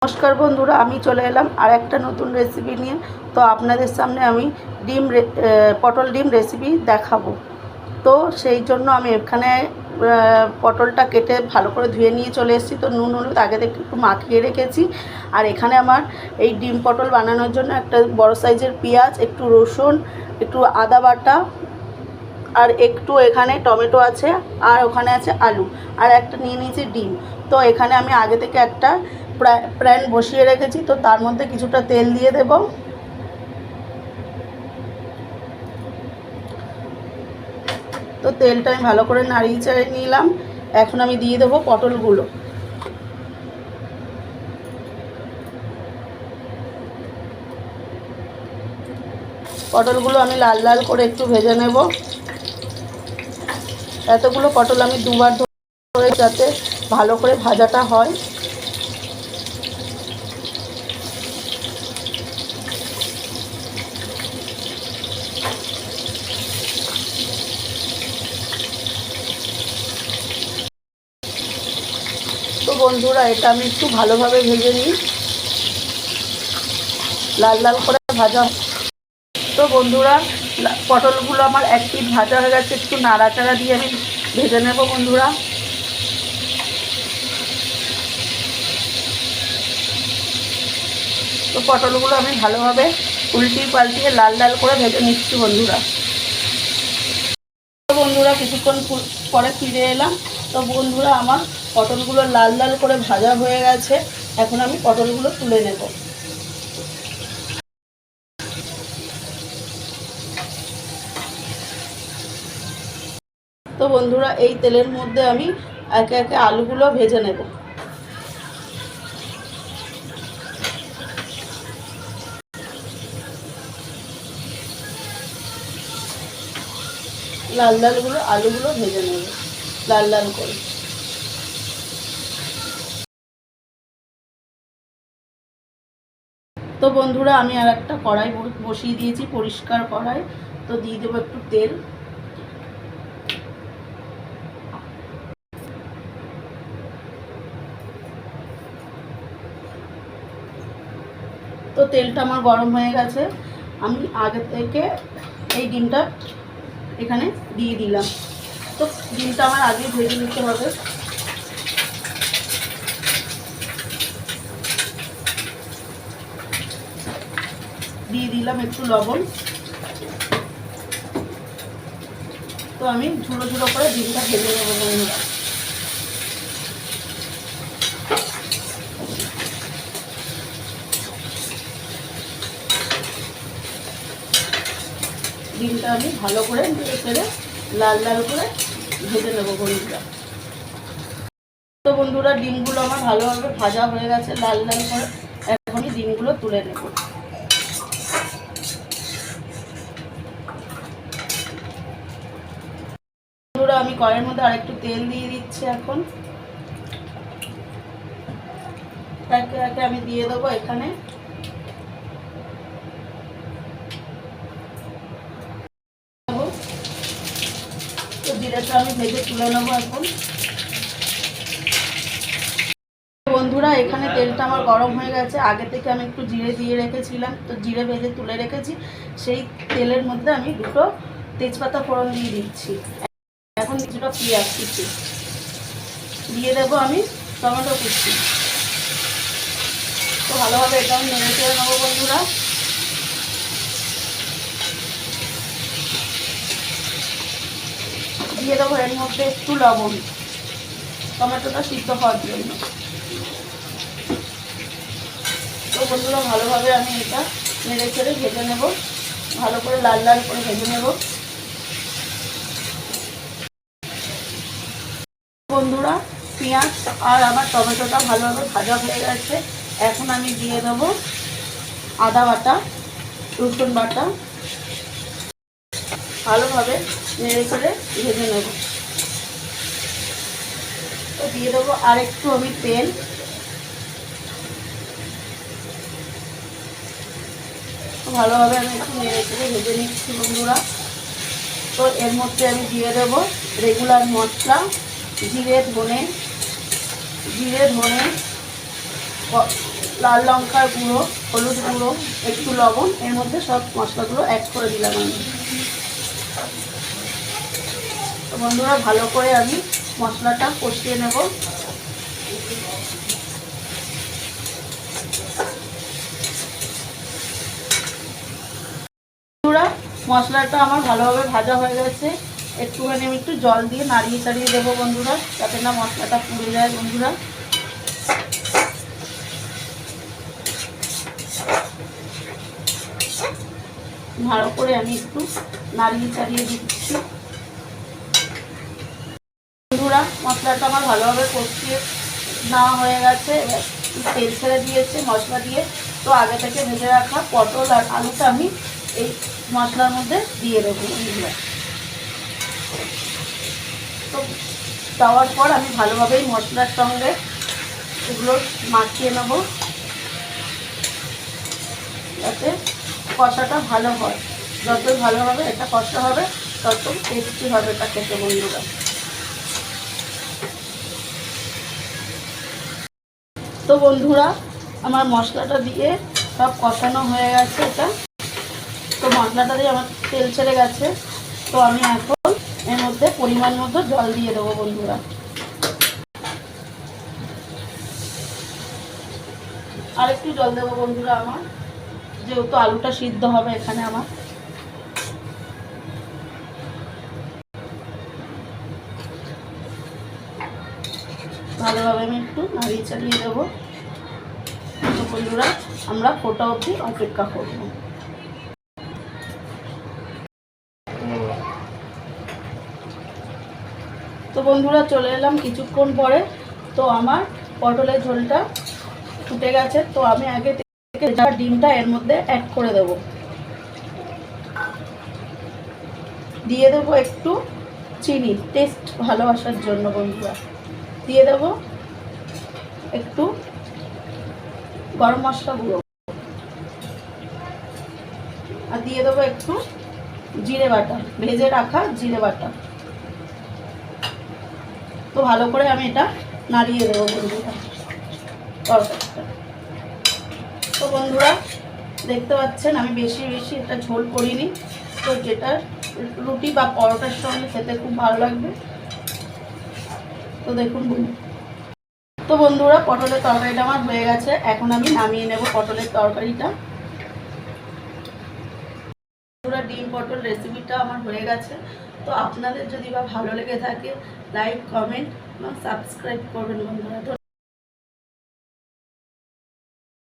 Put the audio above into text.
নমস্কার বন্ধুরা, আমি চলে এলাম আর একটা নতুন রেসিপি নিয়ে। তো আপনাদের সামনে আমি পটল ডিম রেসিপি দেখাবো। তো সেই জন্য আমি এখানে পটলটা কেটে ভালো করে ধুয়ে নিয়ে চলে এসেছি। তো নুন হলুদ আগে থেকে একটু মাখিয়ে রেখেছি। আর এখানে আমার এই ডিম পটল বানানোর জন্য একটা বড় সাইজের পেঁয়াজ, একটু রসুন, একটু আদা বাটা, আর একটু এখানে টমেটো আছে, আর ওখানে আছে আলু, আর একটা নিয়ে নিয়েছি ডিম। তো এখানে আমি আগে থেকে একটা প্যান বসিয়ে রেখেছি। তো তার মধ্যে কিছুটা তেল দিয়ে দেব। তো তেলটা আমি ভালো করে নাড়িয়ে চাড়িয়ে নিলাম। এখন আমি দিয়ে দেবো পটলগুলো। পটলগুলো আমি লাল লাল করে একটু ভেজে নেব। এতগুলো পটল আমি দুবার ধরে যাতে ভালো করে ভাজাটা হয়। তো বন্ধুরা, এটা আমি একটু ভালোভাবে ভেজে নিই, লাল লাল করে ভাজা। তো বন্ধুরা, পটলগুলো আমার এক পিঠ ভাজা হয়ে গেছে। একটু নাড়াচাড়া দিয়ে আমি ভেজে নেব বন্ধুরা। তো পটলগুলো আমি ভালোভাবে উল্টিয়ে পাল্টিয়ে লাল লাল করে ভেজে নিচ্ছি বন্ধুরা। তো বন্ধুরা, কিছুক্ষণ পরে ফিরে এলাম। তো বন্ধুরা, আমার পটলগুলো লাল লাল করে ভাজা হয়ে গেছে। এখন আমি পটলগুলো তুলে নেব। তো বন্ধুরা, এই তেলের মধ্যে আমি একে একে আলুগুলো ভেজে নেব। লাল লালগুলো আলুগুলো ভেজে নেব লাল লাল করে। তো বন্ধুরা, আমি আর একটা কড়াই বসিয়ে দিয়েছি, পরিষ্কার কড়াই। তো দিয়ে দেবো একটু তেল। তো তেলটা আমার গরম হয়ে গেছে। আমি আগে থেকে এই ডিমটা এখানে দিয়ে দিলাম। তো ডিমটা আমার আগে ভেজে নিতে হবে। দিয়ে দিলাম একটু লবণ। তো আমি ঝুড়ো ঝুড়ো করে ডিমটা ভেজে নেবো বন্ধুরা। ডিমটা আমি ভালো করে নেড়ে চেড়ে লাল লাল করে ভেজে নেবো বন্ধুরা। তো বন্ধুরা, ডিমগুলো আমার ভালোভাবে ভাজা হয়ে গেছে লাল লাল করে। এখন আমি ডিমগুলো তুলে নেব। বন্ধুরা, আমি কড়াইয়ের মধ্যে আরেকটু তেল দিয়ে দিচ্ছি। এখন একে একে আমি দিয়ে দেবো এখানে তো জিরেটা আমি ভেজে তুলে নেবো এখন। বন্ধুরা, এখানে তেলটা আমার গরম হয়ে গেছে। আগে থেকে আমি একটু জিরে দিয়ে রেখেছিলাম। তো জিরে ভেজে তুলে রেখেছি। সেই তেলের মধ্যে আমি দুটো তেজপাতা ফোড়ন দিয়ে দিচ্ছি। এখন কিছুটা পেঁয়াজ কুচি দিয়ে দেবো, আমি টমেটো কুচি। তো ভালোভাবে এটা আমি নেড়ে চেড়ে নেবো বন্ধুরা। দিয়ে দেবো এর মধ্যে একটু লবণ, টমেটোটা সিদ্ধ হওয়ার জন্য। তো বন্ধুরা, ভালোভাবে আমি এটা নেড়ে চেড়ে ভেজে নেব, ভালো করে লাল লাল করে ভেজে নেব বন্ধুরা। পেঁয়াজ আর আমার টমেটোটা ভালোভাবে ভাজা হয়ে গেছে। এখন আমি দিয়ে দেবো আদা বাটা, রসুন বাটা, ভালোভাবে নেড়ে চেড়ে ভেজে নেব। তো দিয়ে দেবো আর একটু আমি তেল। ভালোভাবে আমি একটু নেড়ে চেড়ে ভেজে নিচ্ছি বন্ধুরা। তো এর মধ্যে আমি দিয়ে দেবো রেগুলার মশলা, জিরে ধনে লাল লঙ্কার গুঁড়ো, হলুদ গুঁড়ো, একটু লবণ, এর মধ্যে সব মশলাগুলো অ্যাড করে দিলাম আমি। তো বন্ধুরা ভালো করে আমি মশলাটা কষিয়ে নেব। বন্ধুরা মশলাটা আমার ভালোভাবে ভাজা হয়ে গেছে। একটুখানি আমি একটু জল দিয়ে নাড়িয়ে চাড়িয়ে দেবো বন্ধুরা, যাতে না মশলাটা পুড়ে যায়। বন্ধুরা ভালো করে আমি একটু নাড়িয়ে চাড়িয়ে দিচ্ছি। বন্ধুরা মশলাটা আমার ভালোভাবে কষিয়ে নেওয়া হয়ে গেছে, এবার তেল ছেড়ে দিয়েছে মশলা দিয়ে। তো আগে থেকে ভেজে রাখা পটল আর আলুটা আমি এই মশলার মধ্যে দিয়ে দেবো। তো দেওয়ার পর আমি ভালোভাবেই মশলার সঙ্গে এগুলো মাখিয়ে নেব, যাতে কষাটা ভালো হয়। যত ভালো হবে এটা কষা হবে, তত টেস্টি হবে এটা খেতে। বন্ধুরা তো বন্ধুরা আমার মশলাটা দিয়ে সব কষানো হয়ে গেছে এটা। তো মশলাটা দিয়ে আমার তেল ছেড়ে গেছে। তো আমি এখন এর মধ্যে পরিমাণ মতো জল দিয়ে দেবো বন্ধুরা। আর একটু জল দেবো বন্ধুরা আমার, যেহেতু আলুটা সিদ্ধ হবে এখানে আমার। ভালোভাবে আমি একটু নাড়িয়ে চালিয়ে দেবো। তো বন্ধুরা আমরা ফোটা অবধি অপেক্ষা করব। তো বন্ধুরা চলে এলাম কিছুক্ষণ পরে। তো আমার পটলের ঝোলটা ফুটে গেছে। তো আমি আগে থেকে ডিমটা এর মধ্যে অ্যাড করে দেব। দিয়ে দেবো একটু চিনি টেস্ট ভালোবাসার জন্য বন্ধুরা। দিয়ে দেব একটু গরম মশলা গুঁড়ো, আর দিয়ে দেবো একটু জিরে বাটা, ভেজে রাখা জিরে বাটা। তো ভালো করে আমি এটা নাড়িয়ে দেবো বন্ধুরা তরকারিটা। তো বন্ধুরা দেখতে পাচ্ছেন আমি বেশি এটা ঝোল করিনি। তো যেটা রুটি বা পরোটার সঙ্গে খেতে খুব ভালো লাগবে। তো দেখুন তো বন্ধুরা পটলের তরকারিটা আমার হয়ে গেছে। এখন আমি নামিয়ে নেব পটলের তরকারিটা। পুরো ডিম পটল রেসিপিটা আমার হয়ে গেছে। তো আপনাদের যদি বা ভালো লেগে থাকে লাইক, কমেন্ট এবং সাবস্ক্রাইব করবেন বন্ধুরা।